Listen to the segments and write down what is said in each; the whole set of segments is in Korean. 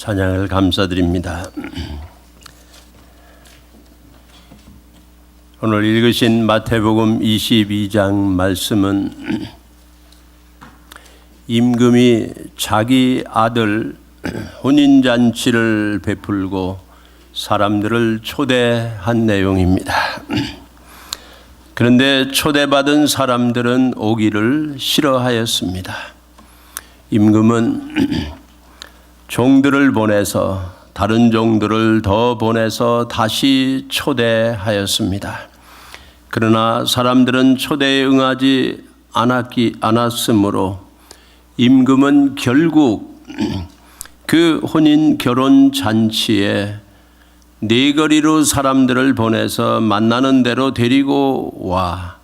찬양을 감사드립니다. 오늘 읽으신 마태복음 22장 말씀은 임금이 자기 아들 혼인잔치를 베풀고 사람들을 초대한 내용입니다. 그런데 초대받은 사람들은 오기를 싫어하였습니다. 임금은 종들을 보내서 다른 종들을 더 보내서 다시 초대하였습니다. 그러나 사람들은 초대에 응하지 않았으므로 임금은 결국 그 혼인 결혼 잔치에 네거리로 사람들을 보내서 만나는 대로 데리고 와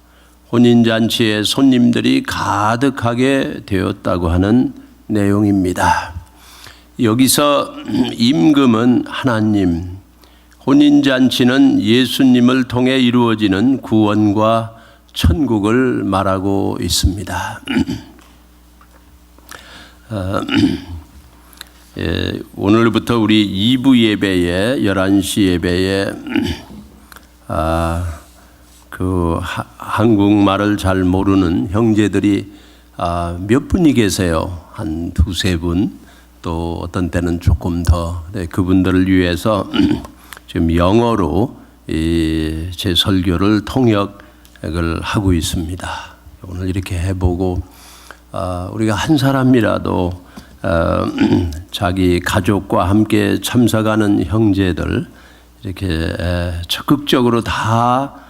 혼인 잔치에 손님들이 가득하게 되었다고 하는 내용입니다. 여기서 임금은 하나님, 혼인잔치는 예수님을 통해 이루어지는 구원과 천국을 말하고 있습니다. 오늘부터 우리 2부 예배에 11시 예배에 한국말을 잘 모르는 형제들이 몇 분이 계세요. 한 두세 분. 또 어떤 때는 조금 더 그분들을 위해서 지금 영어로 제 설교를 통역을 하고 있습니다. 오늘 이렇게 해보고 우리가 한 사람이라도 자기 가족과 함께 참석하는 형제들 이렇게 적극적으로 다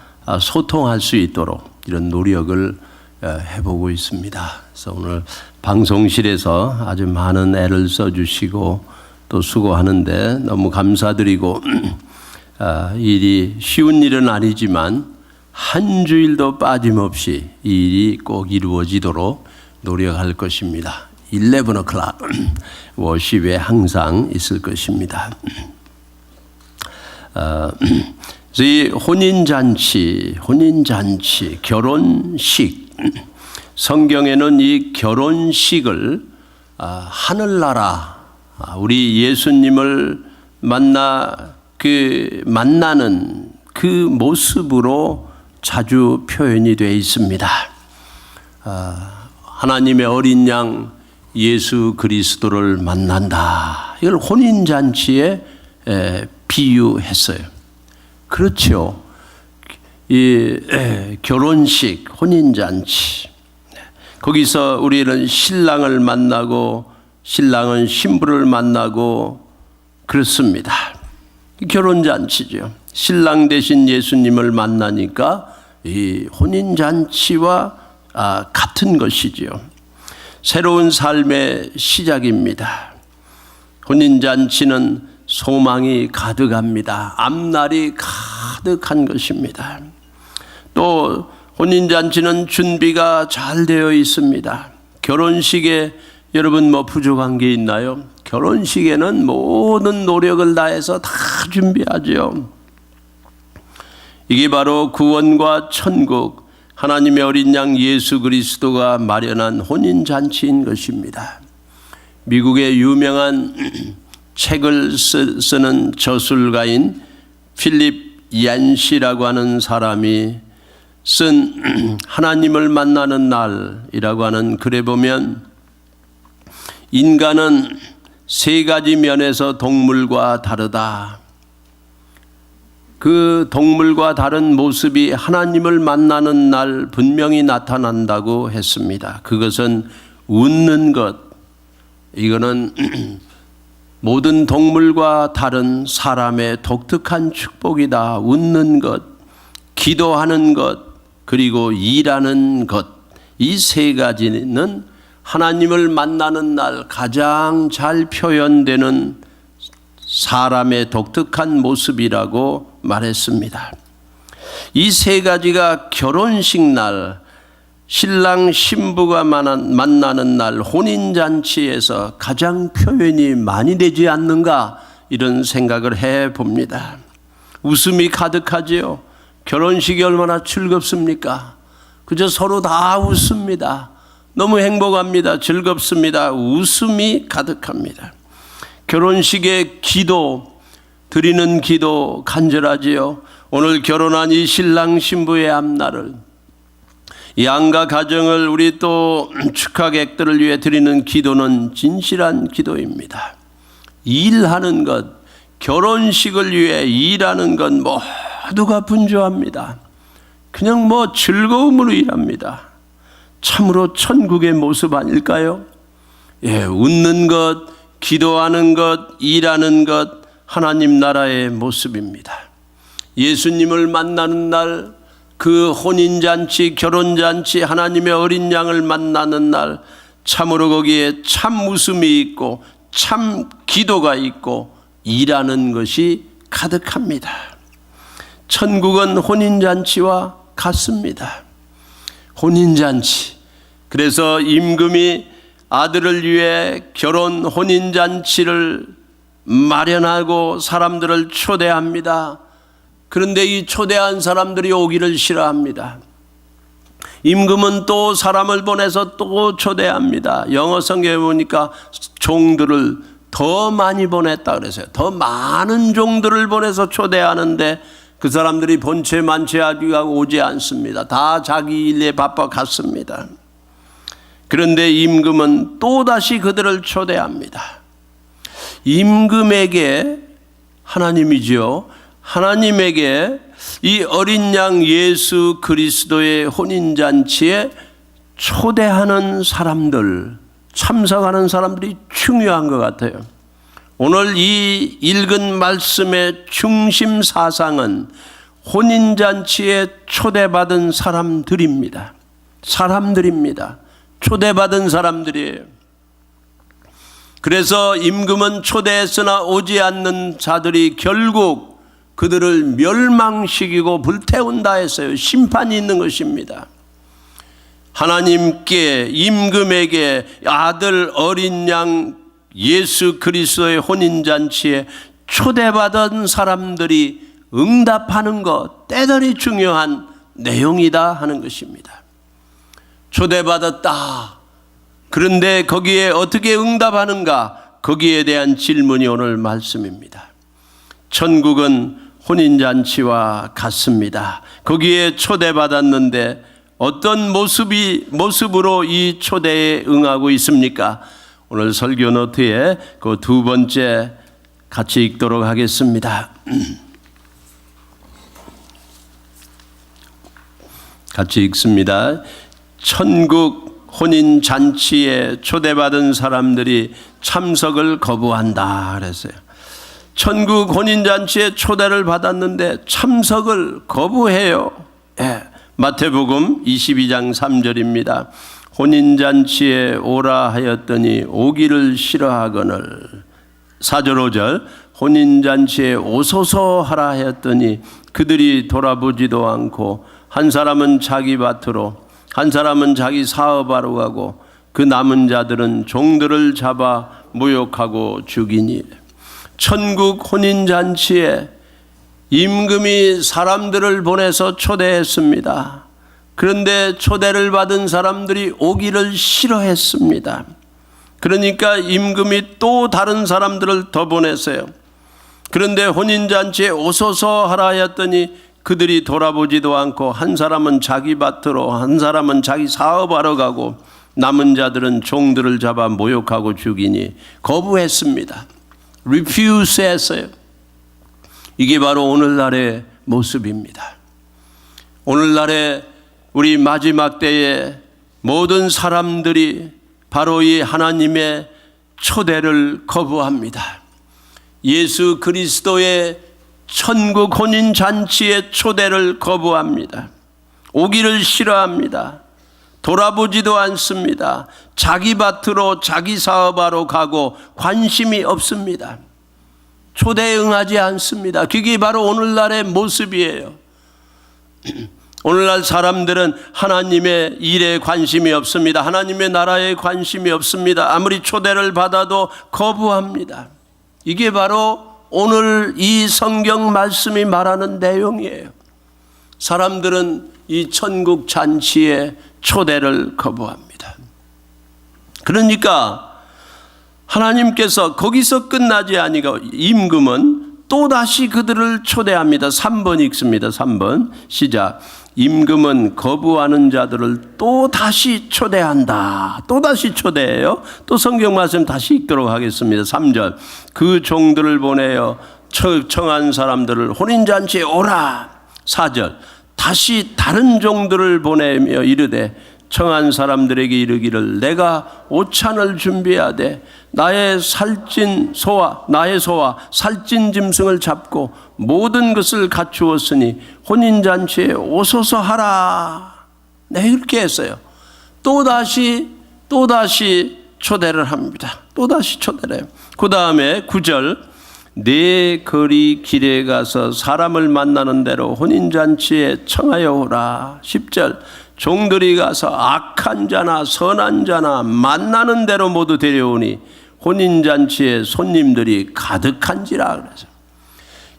소통할 수 있도록 이런 노력을 해보고 있습니다. 그래서 오늘 방송실에서 아주 많은 애를 써주시고 또 수고하는데 너무 감사드리고 일이 쉬운 일은 아니지만 한 주일도 빠짐없이 이 일이 꼭 이루어지도록 노력할 것입니다. 11 o'clock 워십에 항상 있을 것입니다. 이 혼인잔치, 결혼식, 성경에는 이 결혼식을 하늘나라, 우리 예수님을 만나는 그 모습으로 자주 표현이 되어 있습니다. 하나님의 어린 양 예수 그리스도를 만난다. 이걸 혼인잔치에 비유했어요. 그렇죠. 이 결혼식, 혼인잔치. 거기서 우리는 신랑을 만나고 신랑은 신부를 만나고 그렇습니다. 결혼잔치죠. 신랑 대신 예수님을 만나니까 이 혼인잔치와 같은 것이죠. 새로운 삶의 시작입니다. 혼인잔치는 소망이 가득합니다. 앞날이 가득한 것입니다. 또 혼인잔치는 준비가 잘 되어 있습니다. 결혼식에 여러분 뭐 부족한 게 있나요? 결혼식에는 모든 노력을 다해서 다 준비하죠. 이게 바로 구원과 천국, 하나님의 어린 양 예수 그리스도가 마련한 혼인잔치인 것입니다. 미국의 유명한 책을 쓰는 저술가인 필립 얀시라고 하는 사람이 쓴 하나님을 만나는 날이라고 하는 글에 보면 인간은 세 가지 면에서 동물과 다르다. 그 동물과 다른 모습이 하나님을 만나는 날 분명히 나타난다고 했습니다. 그것은 웃는 것, 이거는 모든 동물과 다른 사람의 독특한 축복이다. 웃는 것, 기도하는 것, 그리고 일하는 것, 이 세 가지는 하나님을 만나는 날 가장 잘 표현되는 사람의 독특한 모습이라고 말했습니다. 이 세 가지가 결혼식 날, 신랑 신부가 만나는 날 혼인잔치에서 가장 표현이 많이 되지 않는가, 이런 생각을 해봅니다. 웃음이 가득하지요. 결혼식이 얼마나 즐겁습니까? 그저 서로 다 웃습니다. 너무 행복합니다. 즐겁습니다. 웃음이 가득합니다. 결혼식의 기도, 드리는 기도 간절하지요. 오늘 결혼한 이 신랑 신부의 앞날을, 양가 가정을, 우리 또 축하객들을 위해 드리는 기도는 진실한 기도입니다. 일하는 것, 결혼식을 위해 일하는 것 모두가 분주합니다. 그냥 즐거움으로 일합니다. 참으로 천국의 모습 아닐까요? 웃는 것, 기도하는 것, 일하는 것, 하나님 나라의 모습입니다. 예수님을 만나는 날, 그 혼인잔치, 결혼잔치, 하나님의 어린 양을 만나는 날, 참으로 거기에 참 웃음이 있고 참 기도가 있고 일하는 것이 가득합니다. 천국은 혼인잔치와 같습니다. 혼인잔치. 그래서 임금이 아들을 위해 결혼 혼인잔치를 마련하고 사람들을 초대합니다. 그런데 이 초대한 사람들이 오기를 싫어합니다. 임금은 또 사람을 보내서 또 초대합니다. 영어 성경에 보니까 종들을 더 많이 보냈다 그랬어요. 더 많은 종들을 보내서 초대하는데 그 사람들이 본체 만체하고 오지 않습니다. 다 자기 일에 바빠 갔습니다. 그런데 임금은 또다시 그들을 초대합니다. 임금에게, 하나님이죠, 하나님에게 이 어린 양 예수 그리스도의 혼인잔치에 초대하는 사람들, 참석하는 사람들이 중요한 것 같아요. 오늘 이 읽은 말씀의 중심 사상은 혼인잔치에 초대받은 사람들입니다. 사람들입니다. 초대받은 사람들이에요. 그래서 임금은 초대했으나 오지 않는 자들이 결국 그들을 멸망시키고 불태운다 했어요. 심판이 있는 것입니다. 하나님께, 임금에게 아들 어린 양 예수 그리스도의 혼인잔치에 초대받은 사람들이 응답하는 것, 대단히 중요한 내용이다 하는 것입니다. 초대받았다. 그런데 거기에 어떻게 응답하는가? 거기에 대한 질문이 오늘 말씀입니다. 천국은 혼인잔치와 같습니다. 거기에 초대받았는데 어떤 모습으로 이 초대에 응하고 있습니까? 오늘 설교 노트에 그 두 번째 같이 읽도록 하겠습니다. 같이 읽습니다. 천국 혼인잔치에 초대받은 사람들이 참석을 거부한다 그랬어요. 천국 혼인잔치에 초대를 받았는데 참석을 거부해요. 마태복음 22장 3절입니다. 혼인잔치에 오라 하였더니 오기를 싫어하거늘. 4절 5절 혼인잔치에 오소서 하라 하였더니 그들이 돌아보지도 않고 한 사람은 자기 밭으로 한 사람은 자기 사업하러 가고 그 남은 자들은 종들을 잡아 모욕하고 죽이니. 천국 혼인잔치에 임금이 사람들을 보내서 초대했습니다. 그런데 초대를 받은 사람들이 오기를 싫어했습니다. 그러니까 임금이 또 다른 사람들을 더 보냈어요. 그런데 혼인잔치에 오소서 하라 하였더니 그들이 돌아보지도 않고 한 사람은 자기 밭으로 한 사람은 자기 사업하러 가고 남은 자들은 종들을 잡아 모욕하고 죽이니 거부했습니다. refuse 했어요. 이게 바로 오늘날의 모습입니다. 오늘날의 우리 마지막 때에 모든 사람들이 바로 이 하나님의 초대를 거부합니다. 예수 그리스도의 천국 혼인잔치의 초대를 거부합니다. 오기를 싫어합니다. 돌아보지도 않습니다. 자기 밭으로 자기 사업하러 가고 관심이 없습니다. 초대에 응하지 않습니다. 그게 바로 오늘날의 모습이에요. 오늘날 사람들은 하나님의 일에 관심이 없습니다. 하나님의 나라에 관심이 없습니다. 아무리 초대를 받아도 거부합니다. 이게 바로 오늘 이 성경 말씀이 말하는 내용이에요. 사람들은 이 천국 잔치에 초대를 거부합니다. 그러니까 하나님께서 거기서 끝나지 아니고 임금은 또다시 그들을 초대합니다. 3번 읽습니다. 3번 시작. 임금은 거부하는 자들을 또다시 초대한다. 또다시 초대해요. 또 성경 말씀 다시 읽도록 하겠습니다. 3절. 그 종들을 보내어 청한 사람들을 혼인잔치에 오라. 4절. 다시 다른 종들을 보내며 이르되 청한 사람들에게 이르기를 내가 오찬을 준비하되 나의 소와 살찐 짐승을 잡고 모든 것을 갖추었으니 혼인잔치에 오소서 하라. 네, 이렇게 했어요. 또다시 초대를 합니다. 또다시 초대를 해요. 그 다음에 9절. 내 거리 길에 가서 사람을 만나는 대로 혼인잔치에 청하여 오라. 10절. 종들이 가서 악한 자나 선한 자나 만나는 대로 모두 데려오니 혼인잔치에 손님들이 가득한지라. 그래서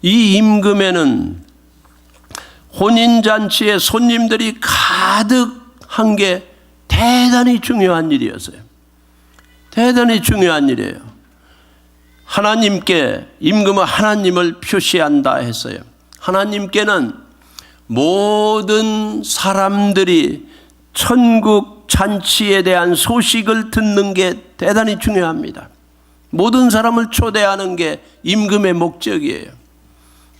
이 임금에는 혼인잔치에 손님들이 가득한 게 대단히 중요한 일이었어요. 대단히 중요한 일이에요. 임금은 하나님을 표시한다 했어요. 하나님께는 모든 사람들이 천국 잔치에 대한 소식을 듣는 게 대단히 중요합니다. 모든 사람을 초대하는 게 임금의 목적이에요.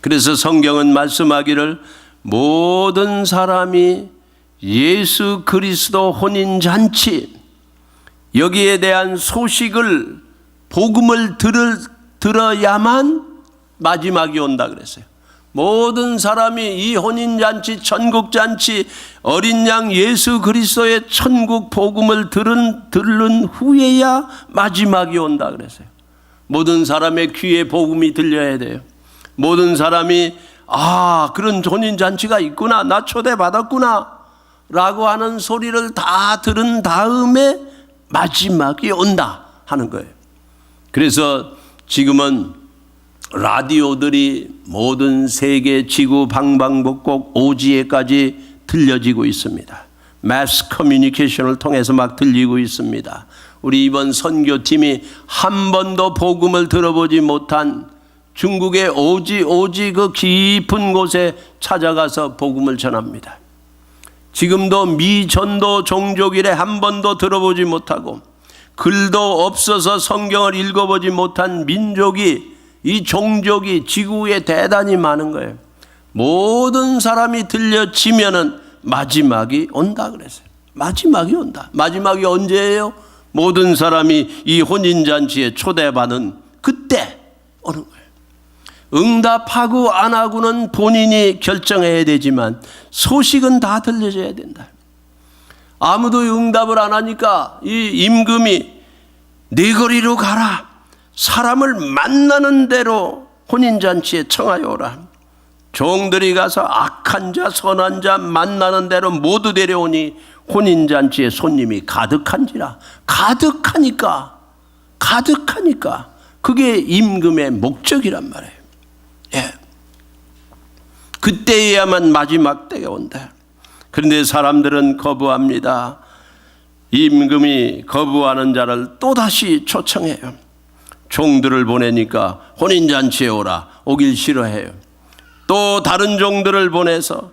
그래서 성경은 말씀하기를 모든 사람이 예수 그리스도 혼인잔치 여기에 대한 소식을 복음을 들어야만 마지막이 온다 그랬어요. 모든 사람이 이 혼인잔치 천국잔치 어린 양 예수 그리스도의 천국 복음을 들은 후에야 마지막이 온다 그랬어요. 모든 사람의 귀에 복음이 들려야 돼요. 모든 사람이 그런 혼인잔치가 있구나, 나 초대받았구나 라고 하는 소리를 다 들은 다음에 마지막이 온다 하는 거예요. 그래서 지금은 라디오들이 모든 세계 지구 방방곡곡 오지에까지 들려지고 있습니다. 매스 커뮤니케이션을 통해서 막 들리고 있습니다. 우리 이번 선교팀이 한 번도 복음을 들어보지 못한 중국의 오지 그 깊은 곳에 찾아가서 복음을 전합니다. 지금도 미전도 종족 이래 한 번도 들어보지 못하고 글도 없어서 성경을 읽어보지 못한 민족이 이 종족이 지구에 대단히 많은 거예요. 모든 사람이 들려지면은 마지막이 온다 그랬어요. 마지막이 온다. 마지막이 언제예요? 모든 사람이 이 혼인잔치에 초대받은 그때 오는 거예요. 응답하고 안 하고는 본인이 결정해야 되지만 소식은 다 들려줘야 된다. 아무도 응답을 안 하니까 이 임금이 네 거리로 가라. 사람을 만나는 대로 혼인잔치에 청하여 오라. 종들이 가서 악한 자 선한 자 만나는 대로 모두 데려오니 혼인잔치에 손님이 가득한지라. 가득하니까 그게 임금의 목적이란 말이에요. 예. 그때에야만 마지막 때가 온다. 그런데 사람들은 거부합니다. 임금이 거부하는 자를 또다시 초청해요. 종들을 보내니까 혼인잔치에 오라. 오길 싫어해요. 또 다른 종들을 보내서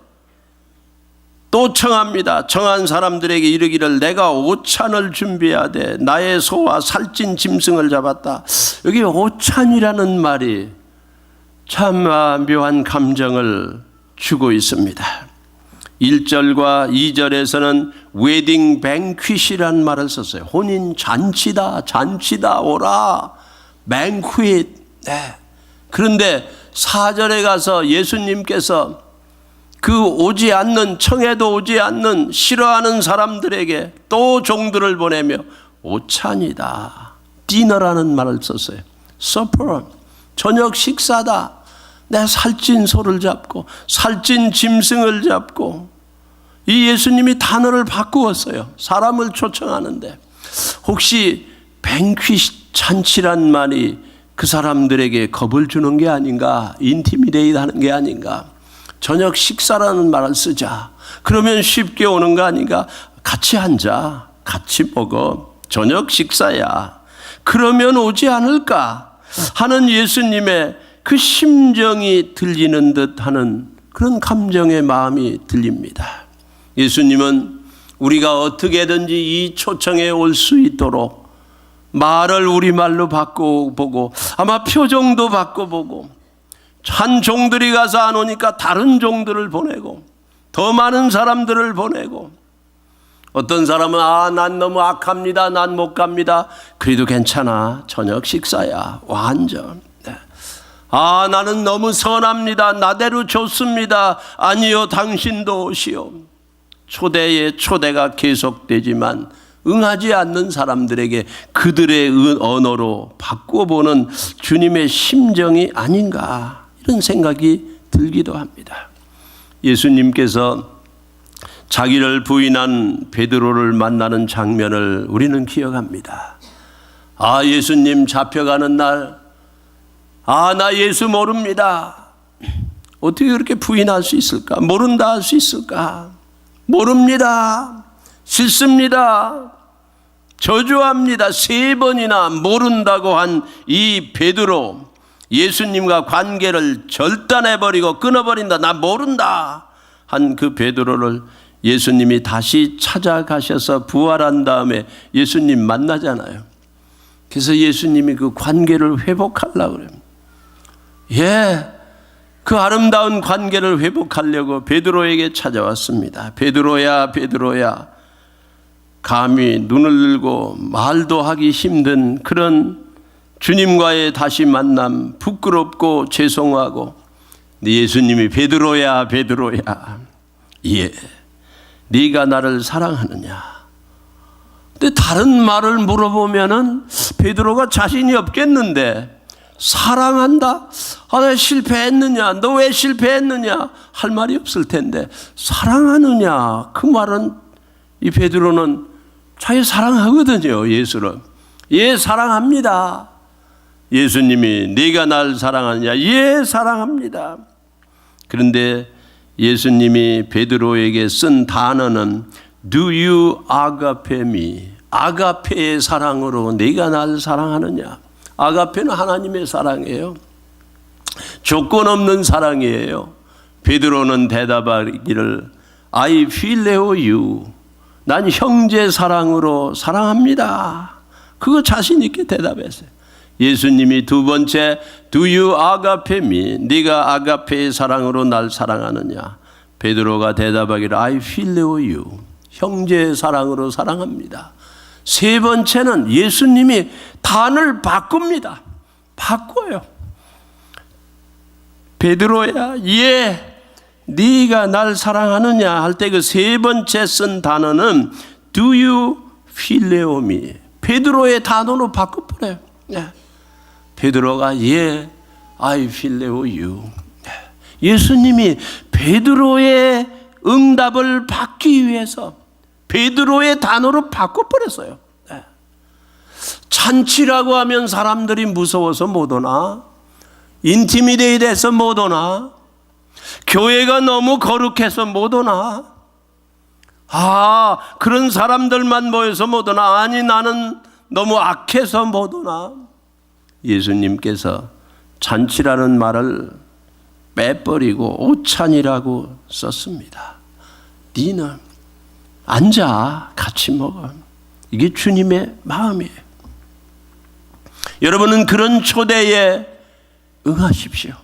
또 청합니다. 청한 사람들에게 이르기를 내가 오찬을 준비하되 나의 소와 살찐 짐승을 잡았다. 여기 오찬이라는 말이 참 묘한 감정을 주고 있습니다. 1절과 2절에서는 웨딩 뱅퀴시라는 말을 썼어요. 혼인 잔치다 오라. 뱅퀴. 네. 그런데 4절에 가서 예수님께서 그 오지 않는, 청해도 오지 않는 싫어하는 사람들에게 또 종들을 보내며 오찬이다, 디너라는 말을 썼어요. supper, 저녁 식사다. 내 살찐 소를 잡고 살찐 짐승을 잡고. 이 예수님이 단어를 바꾸었어요. 사람을 초청하는데 혹시 뱅퀴 잔치란 말이 그 사람들에게 겁을 주는 게 아닌가, 인티미데이트 하는 게 아닌가. 저녁 식사라는 말을 쓰자. 그러면 쉽게 오는 거 아닌가. 같이 앉아, 같이 먹어. 저녁 식사야. 그러면 오지 않을까 하는 예수님의 그 심정이 들리는 듯하는 그런 감정의 마음이 들립니다. 예수님은 우리가 어떻게든지 이 초청에 올 수 있도록 말을 우리말로 바꿔보고 아마 표정도 바꿔보고 한 종들이 가서 안 오니까 다른 종들을 보내고 더 많은 사람들을 보내고 어떤 사람은 난 너무 악합니다. 난 못 갑니다. 그래도 괜찮아. 저녁 식사야. 완전. 나는 너무 선합니다. 나대로 좋습니다. 아니요, 당신도 오시오. 초대의 초대가 계속되지만 응하지 않는 사람들에게 그들의 언어로 바꿔보는 주님의 심정이 아닌가 이런 생각이 들기도 합니다. 예수님께서 자기를 부인한 베드로를 만나는 장면을 우리는 기억합니다. 예수님 잡혀가는 날, 나 예수 모릅니다. 어떻게 그렇게 부인할 수 있을까? 모른다 할 수 있을까? 모릅니다. 싫습니다. 저주합니다. 3번이나 모른다고 한 이 베드로, 예수님과 관계를 절단해버리고 끊어버린다. 나 모른다 한 그 베드로를 예수님이 다시 찾아가셔서 부활한 다음에 예수님 만나잖아요. 그래서 예수님이 그 관계를 회복하려고 그래요. 그 아름다운 관계를 회복하려고 베드로에게 찾아왔습니다. 베드로야, 베드로야. 감히 눈을 들고 말도 하기 힘든 그런 주님과의 다시 만남, 부끄럽고 죄송하고 예수님이 베드로야, 베드로야. 네가 나를 사랑하느냐? 근데 다른 말을 물어보면은 베드로가 자신이 없겠는데 사랑한다? 내 실패했느냐? 너 왜 실패했느냐? 할 말이 없을 텐데 사랑하느냐? 그 말은 이 베드로는 자기 사랑하거든요. 예수를. 사랑합니다. 예수님이 네가 날 사랑하느냐? 사랑합니다. 그런데 예수님이 베드로에게 쓴 단어는 Do you agape me? 아가페의 사랑으로 네가 날 사랑하느냐? 아가페는 하나님의 사랑이에요. 조건 없는 사랑이에요. 베드로는 대답하기를 I phileo you. 난 형제 사랑으로 사랑합니다. 그거 자신 있게 대답했어요. 예수님이 두 번째 Do you agape me? 네가 아가페의 사랑으로 날 사랑하느냐? 베드로가 대답하기를 I phileo you. 형제의 사랑으로 사랑합니다. 세 번째는 예수님이 단을 바꿉니다. 바꿔요. 베드로야, 네가 날 사랑하느냐 할 때 그 세 번째 쓴 단어는 Do you phileo me? 베드로의 단어로 바꿔버려요. 베드로가 I phileo you. 예수님이 베드로의 응답을 받기 위해서 베드로의 단어로 바꿔버렸어요. 잔치라고 하면 사람들이 무서워서 못 오나? 인티미데이트해서 못 오나? 교회가 너무 거룩해서 못 오나? 그런 사람들만 모여서 못 오나? 아니, 나는 너무 악해서 못 오나? 예수님께서 잔치라는 말을 빼버리고 오찬이라고 썼습니다. 니는 앉아 같이 먹어. 이게 주님의 마음이에요. 여러분은 그런 초대에 응하십시오.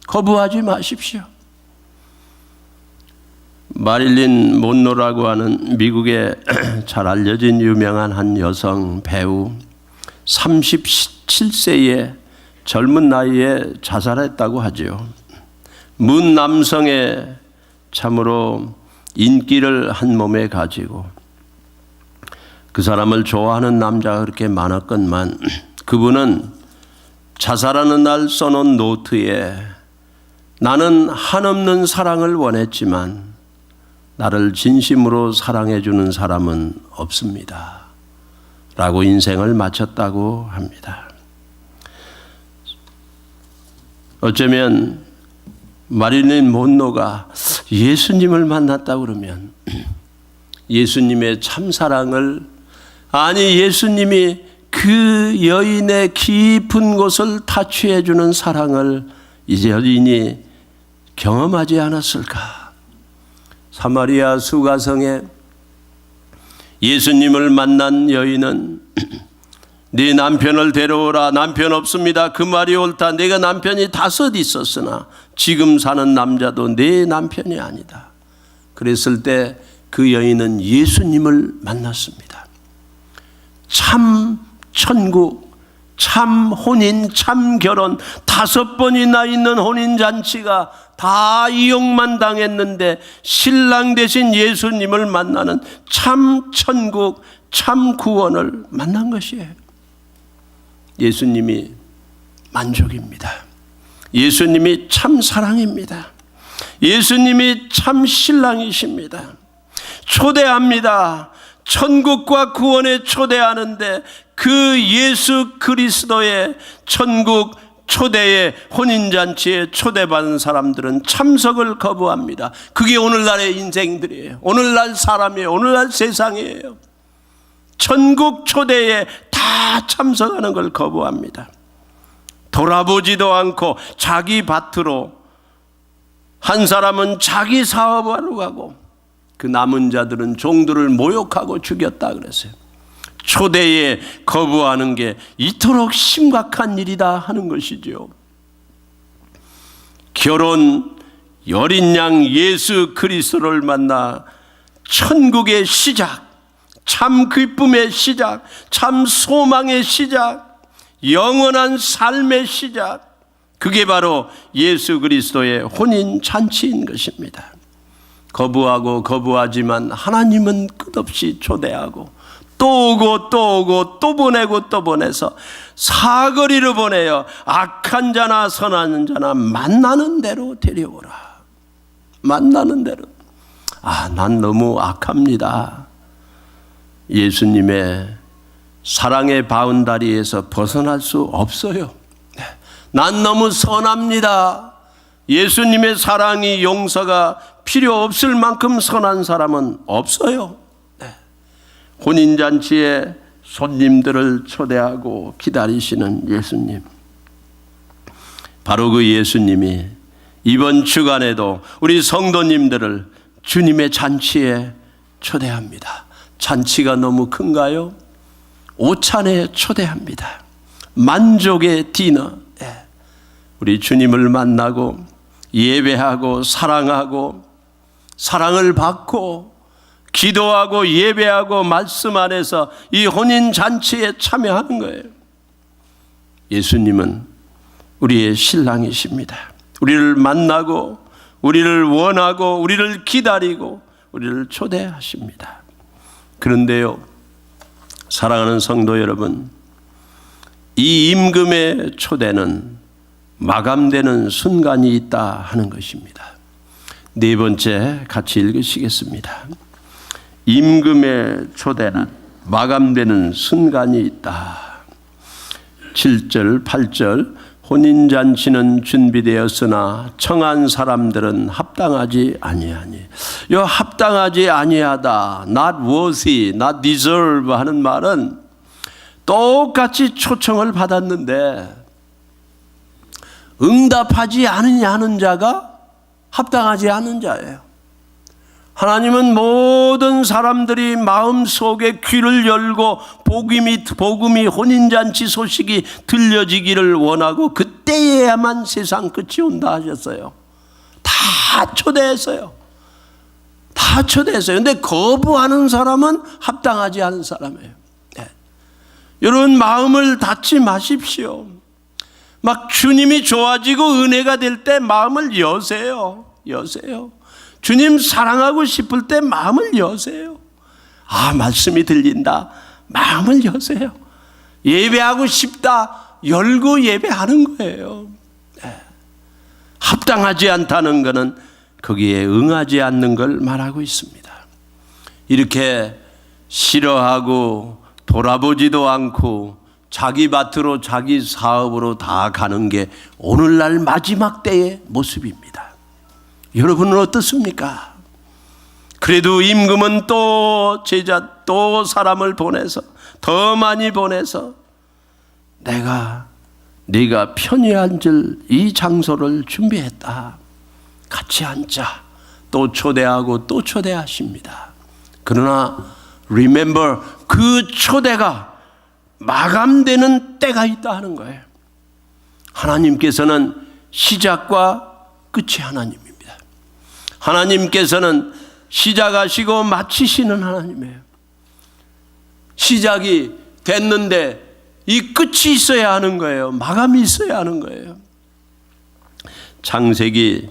거부하지 마십시오. 마릴린 몬로라고 하는 미국의 잘 알려진 유명한 한 여성 배우, 37세의 젊은 나이에 자살했다고 하죠. 문 남성의 참으로 인기를 한 몸에 가지고 그 사람을 좋아하는 남자가 그렇게 많았건만 그분은 자살하는 날 써놓은 노트에 나는 한없는 사랑을 원했지만 나를 진심으로 사랑해 주는 사람은 없습니다 라고 인생을 마쳤다고 합니다. 어쩌면 마릴린 몬로가 예수님을 만났다 그러면 예수님의 참사랑을, 아니 예수님이 그 여인의 깊은 곳을 타취해 주는 사랑을 이 여인이 경험하지 않았을까? 사마리아 수가성에 예수님을 만난 여인은 네 남편을 데려오라. 남편 없습니다. 그 말이 옳다. 내가 남편이 5 있었으나 지금 사는 남자도 내 남편이 아니다. 그랬을 때 그 여인은 예수님을 만났습니다. 참 천국, 참 혼인, 참 결혼 5번이나 있는 혼인잔치가 다 이용만 당했는데 신랑 되신 예수님을 만나는 참 천국, 참 구원을 만난 것이에요. 예수님이 만족입니다. 예수님이 참 사랑입니다. 예수님이 참 신랑이십니다. 초대합니다. 천국과 구원에 초대하는데 그 예수 그리스도의 천국 초대의 혼인잔치에 초대받은 사람들은 참석을 거부합니다. 그게 오늘날의 인생들이에요. 오늘날 사람이에요. 오늘날 세상이에요. 천국 초대에 다 참석하는 걸 거부합니다. 돌아보지도 않고 자기 밭으로, 한 사람은 자기 사업하러 가고 그 남은 자들은 종들을 모욕하고 죽였다 그랬어요. 초대에 거부하는 게 이토록 심각한 일이다 하는 것이죠. 결혼 어린 양 예수 그리스도를 만나 천국의 시작, 참 기쁨의 시작, 참 소망의 시작, 영원한 삶의 시작, 그게 바로 예수 그리스도의 혼인 잔치인 것입니다. 거부하고 거부하지만 하나님은 끝없이 초대하고 또 오고 또 오고 또 보내고 또 보내서 사거리로 보내어 악한 자나 선한 자나 만나는 대로 데려오라. 만나는 대로. 난 너무 악합니다. 예수님의 사랑의 바운다리에서 벗어날 수 없어요. 난 너무 선합니다. 예수님의 사랑이, 용서가 필요 없을 만큼 선한 사람은 없어요. 혼인잔치에 손님들을 초대하고 기다리시는 예수님, 바로 그 예수님이 이번 주간에도 우리 성도님들을 주님의 잔치에 초대합니다. 잔치가 너무 큰가요? 오찬에 초대합니다. 만족의 디너. 우리 주님을 만나고 예배하고 사랑하고 사랑을 받고 기도하고 예배하고 말씀 안에서 이 혼인잔치에 참여하는 거예요. 예수님은 우리의 신랑이십니다. 우리를 만나고 우리를 원하고 우리를 기다리고 우리를 초대하십니다. 그런데요, 사랑하는 성도 여러분, 이 임금의 초대는 마감되는 순간이 있다 하는 것입니다. 4번째 같이 읽으시겠습니다. 임금의 초대는 마감되는 순간이 있다. 7절 8절 혼인잔치는 준비되었으나 청한 사람들은 합당하지 아니하니. 이 합당하지 아니하다, not worthy, not deserve 하는 말은 똑같이 초청을 받았는데 응답하지 않으냐 하는 자가 합당하지 않은 자예요. 하나님은 모든 사람들이 마음속에 귀를 열고 복음이 혼인잔치 소식이 들려지기를 원하고 그때에야만 세상 끝이 온다 하셨어요. 다 초대했어요. 다 초대했어요. 그런데 거부하는 사람은 합당하지 않은 사람이에요. 여러분, 마음을 닫지 마십시오. 막 주님이 좋아지고 은혜가 될 때 마음을 여세요. 여세요. 주님 사랑하고 싶을 때 마음을 여세요. 말씀이 들린다, 마음을 여세요. 예배하고 싶다, 열고 예배하는 거예요. 합당하지 않다는 것은 거기에 응하지 않는 걸 말하고 있습니다. 이렇게 싫어하고 돌아보지도 않고 자기 밭으로 자기 사업으로 다 가는 게 오늘날 마지막 때의 모습입니다. 여러분은 어떻습니까? 그래도 임금은 또 제자, 또 사람을 보내서, 더 많이 보내서 네가 편히 앉을 이 장소를 준비했다. 같이 앉자. 또 초대하고 또 초대하십니다. 그러나 remember, 그 초대가 마감되는 때가 있다 하는 거예요. 하나님께서는 시작과 끝이 하나님입니다. 하나님께서는 시작하시고 마치시는 하나님이에요. 시작이 됐는데 이 끝이 있어야 하는 거예요. 마감이 있어야 하는 거예요. 창세기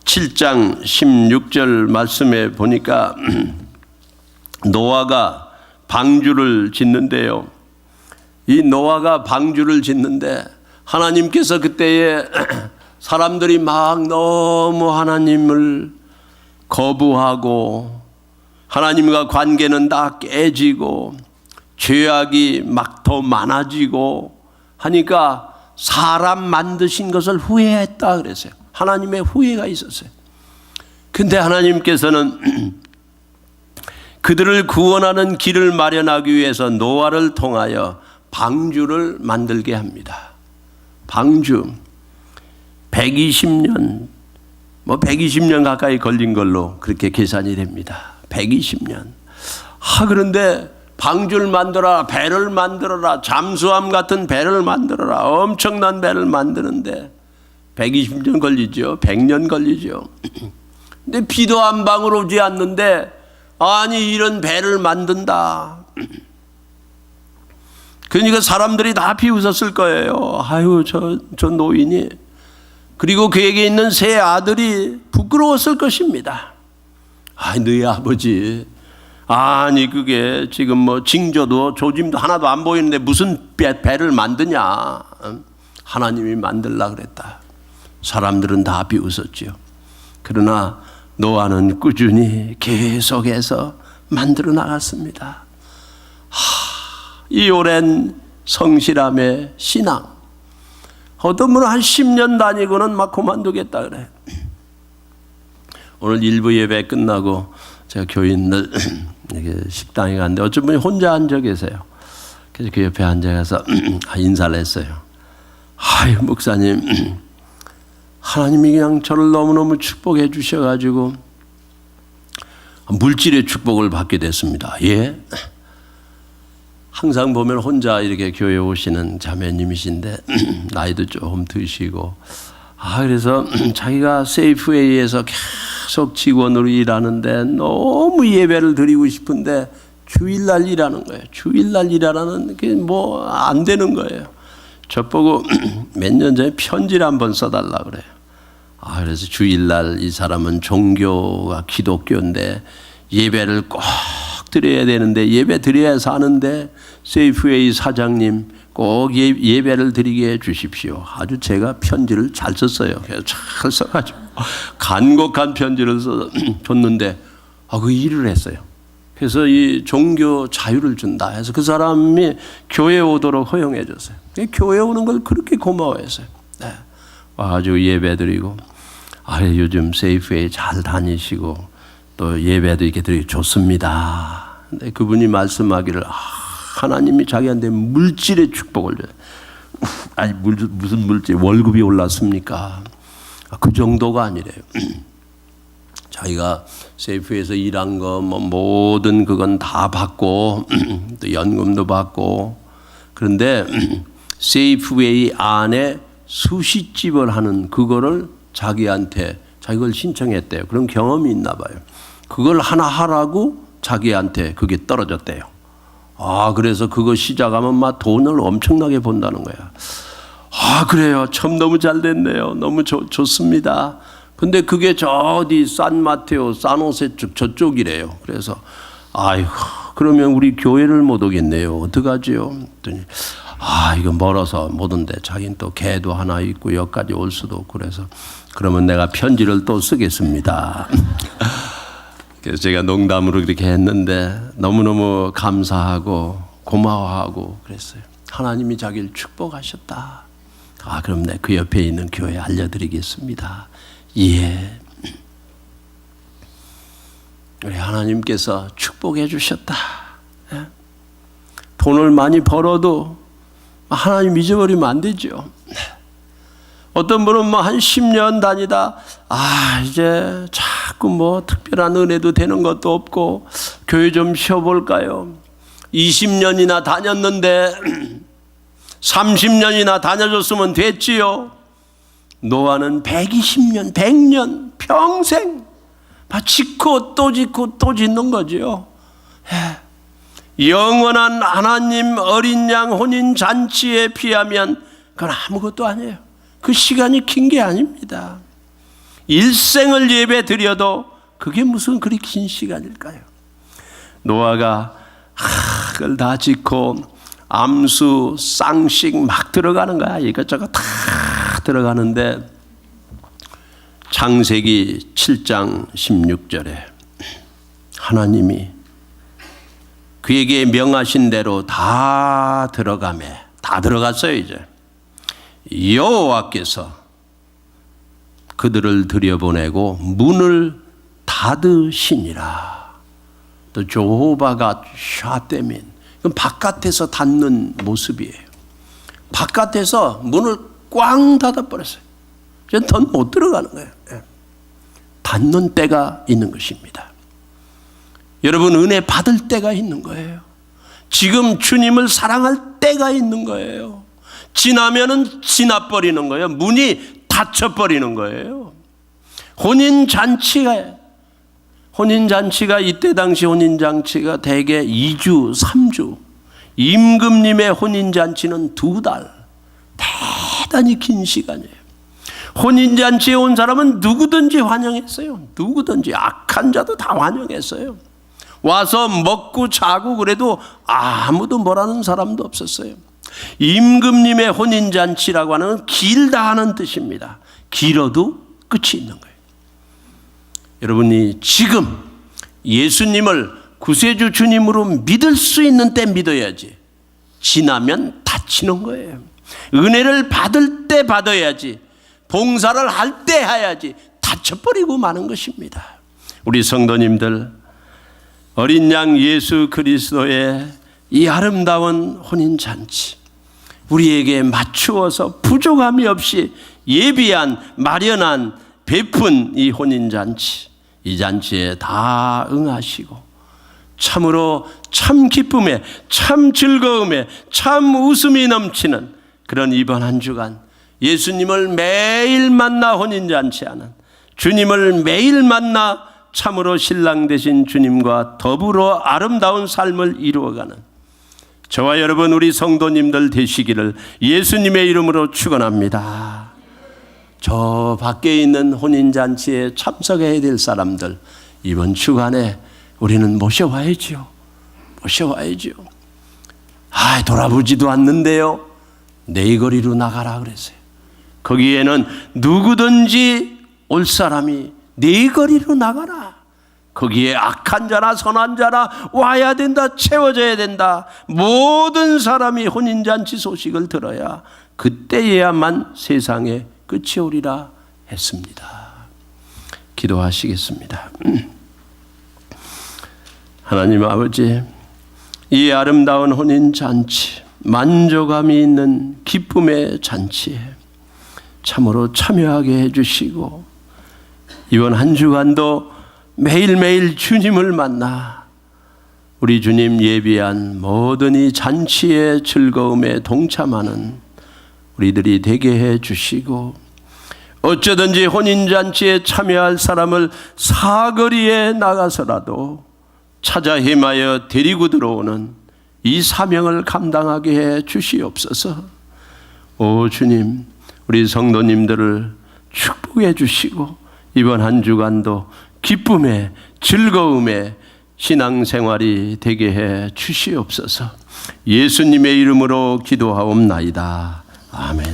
7장 16절 말씀에 보니까 노아가 방주를 짓는데요. 이 노아가 방주를 짓는데 하나님께서 그때에 사람들이 막 너무 하나님을 거부하고 하나님과 관계는 다 깨지고 죄악이 막 더 많아지고 하니까 사람 만드신 것을 후회했다 그랬어요. 하나님의 후회가 있었어요. 근데 하나님께서는 그들을 구원하는 길을 마련하기 위해서 노아를 통하여 방주를 만들게 합니다. 방주 120년 120년 가까이 걸린 걸로 그렇게 계산이 됩니다. 120년. 그런데 방주를 만들어라, 배를 만들어라, 잠수함 같은 배를 만들어라, 엄청난 배를 만드는데 120년 걸리죠. 100년 걸리죠. 근데 비도 한 방울 오지 않는데 아니 이런 배를 만든다. 그러니까 사람들이 다 비웃었을 거예요. 아유 저 노인이. 그리고 그에게 있는 세 아들이 부끄러웠을 것입니다. 너희 아버지, 아니 그게 지금 뭐 징조도 조짐도 하나도 안 보이는데 무슨 배를 만드냐. 하나님이 만들라 그랬다. 사람들은 다 비웃었죠. 그러나 노아는 꾸준히 계속해서 만들어 나갔습니다. 이 오랜 성실함의 신앙. 어떤 분은 한 10년 다니고는 막 그만두겠다 그래. 오늘 일부 예배 끝나고 제가 교인들 식당에 갔는데 어떤 분이 혼자 앉아 계세요. 그래서 그 옆에 앉아서 인사를 했어요. 아유 목사님, 하나님이 그냥 저를 너무너무 축복해 주셔가지고 물질의 축복을 받게 됐습니다. 예? 항상 보면 혼자 이렇게 교회 오시는 자매님이신데 나이도 조금 드시고 그래서 자기가 세이프웨이에서 계속 직원으로 일하는데 너무 예배를 드리고 싶은데 주일날 일하는 거예요. 주일날 일하라는 게 뭐 안 되는 거예요. 저보고 몇 년 전에 편지를 한번 써달라 그래요. 그래서 주일날 이 사람은 종교가 기독교인데 예배를 꼭 드려야 되는데 예배 드려야 사는데 세이프웨이 사장님 꼭 예배를 드리게 해 주십시오. 아주 제가 편지를 잘 썼어요. 그래서 잘 써가지고 간곡한 편지를 써 줬는데 그 일을 했어요. 그래서 이 종교 자유를 준다 해서 그 사람이 교회 오도록 허용해 줬어요. 교회 오는 걸 그렇게 고마워했어요. 네. 와가지고 예배 드리고 요즘 세이프웨이 잘 다니시고 또 예배도 이렇게 드리기 좋습니다. 근데 그분이 말씀하기를 하나님이 자기한테 물질의 축복을 줘요. 무슨 물질, 월급이 올랐습니까? 그 정도가 아니래요. 자기가 세이프에서 일한 거 모든 그건 다 받고 또 연금도 받고 그런데 세이프웨이 안에 수시집을 하는 그거를 자기한테 자기가 신청했대요. 그런 경험이 있나 봐요. 그걸 하나 하라고 자기한테 그게 떨어졌대요. 그래서 그거 시작하면 막 돈을 엄청나게 번다는 거야. 그래요. 참 너무 잘 됐네요. 너무 좋습니다. 근데 그게 저 어디 산마테오, 산호세 저쪽이래요. 그래서 그러면 우리 교회를 못 오겠네요. 어떡하지요? 그랬더니 이거 멀어서 못 온대. 자기는 또 개도 하나 있고 여기까지 올 수도 없고 그래서 그러면 내가 편지를 또 쓰겠습니다. 그래서 제가 농담으로 그렇게 했는데 너무너무 감사하고 고마워하고 그랬어요. 하나님이 자기를 축복하셨다. 그럼 내 그 옆에 있는 교회 알려드리겠습니다. 예. 우리 하나님께서 축복해 주셨다. 돈을 많이 벌어도 하나님 잊어버리면 안 되죠. 어떤 분은 한 10년 다니다 이제 자꾸 특별한 은혜도 되는 것도 없고 교회 좀 쉬어볼까요? 20년이나 다녔는데 30년이나 다녀줬으면 됐지요. 노아는 120년, 100년, 평생 짓고 또 짓고 또 짓는 거죠. 영원한 하나님 어린 양 혼인 잔치에 비하면 그건 아무것도 아니에요. 그 시간이 긴 게 아닙니다. 일생을 예배 드려도 그게 무슨 그리 긴 시간일까요? 노아가 그걸 다 짓고 암수, 쌍식 막 들어가는 거야. 이것저것 다 들어가는데 창세기 7장 16절에 하나님이 그에게 명하신 대로 다 들어갔어요. 이제 여호와께서 그들을 들여보내고 문을 닫으시니라. 또 조호바가 샤떼민, 바깥에서 닫는 모습이에요. 바깥에서 문을 꽝 닫아버렸어요. 이제 더 못 들어가는 거예요. 닫는 때가 있는 것입니다. 여러분, 은혜 받을 때가 있는 거예요. 지금 주님을 사랑할 때가 있는 거예요. 지나면은 지나버리는 거예요. 문이 닫혀버리는 거예요. 혼인잔치가 이때 당시 혼인잔치가 대개 2주, 3주. 임금님의 혼인잔치는 2달. 대단히 긴 시간이에요. 혼인잔치에 온 사람은 누구든지 환영했어요. 누구든지 악한 자도 다 환영했어요. 와서 먹고 자고 그래도 아무도 뭐라는 사람도 없었어요. 임금님의 혼인잔치라고 하는 건 길다 하는 뜻입니다. 길어도 끝이 있는 거예요. 여러분이 지금 예수님을 구세주 주님으로 믿을 수 있는 때 믿어야지. 지나면 다치는 거예요. 은혜를 받을 때 받아야지. 봉사를 할 때 해야지. 다쳐버리고 마는 것입니다. 우리 성도님들, 어린 양 예수 그리스도의 이 아름다운 혼인잔치, 우리에게 맞추어서 부족함이 없이 예비한, 마련한, 베푼 이 혼인잔치, 이 잔치에 다 응하시고 참으로 참 기쁨에, 참 즐거움에, 참 웃음이 넘치는 그런 이번 한 주간 예수님을 매일 만나 혼인잔치하는, 주님을 매일 만나 참으로 신랑 되신 주님과 더불어 아름다운 삶을 이루어가는 저와 여러분, 우리 성도님들 되시기를 예수님의 이름으로 축원합니다. 저 밖에 있는 혼인잔치에 참석해야 될 사람들, 이번 주간에 우리는 모셔와야죠. 돌아보지도 않는데요. 네 거리로 나가라 그랬어요. 거기에는 누구든지 올 사람이 네 거리로 나가라. 거기에 악한 자나 선한 자나 와야 된다. 채워져야 된다. 모든 사람이 혼인잔치 소식을 들어야 그때에야만 세상에 끝이 오리라 했습니다. 기도하시겠습니다. 하나님 아버지, 이 아름다운 혼인잔치, 만족함이 있는 기쁨의 잔치에 참으로 참여하게 해주시고, 이번 한 주간도 매일매일 주님을 만나 우리 주님 예비한 모든 이 잔치의 즐거움에 동참하는 우리들이 되게 해주시고, 어쩌든지 혼인잔치에 참여할 사람을 사거리에 나가서라도 찾아 헤매어 데리고 들어오는 이 사명을 감당하게 해 주시옵소서. 오 주님, 우리 성도님들을 축복해 주시고 이번 한 주간도 기쁨에 즐거움에 신앙생활이 되게 해 주시옵소서. 예수님의 이름으로 기도하옵나이다. 아멘.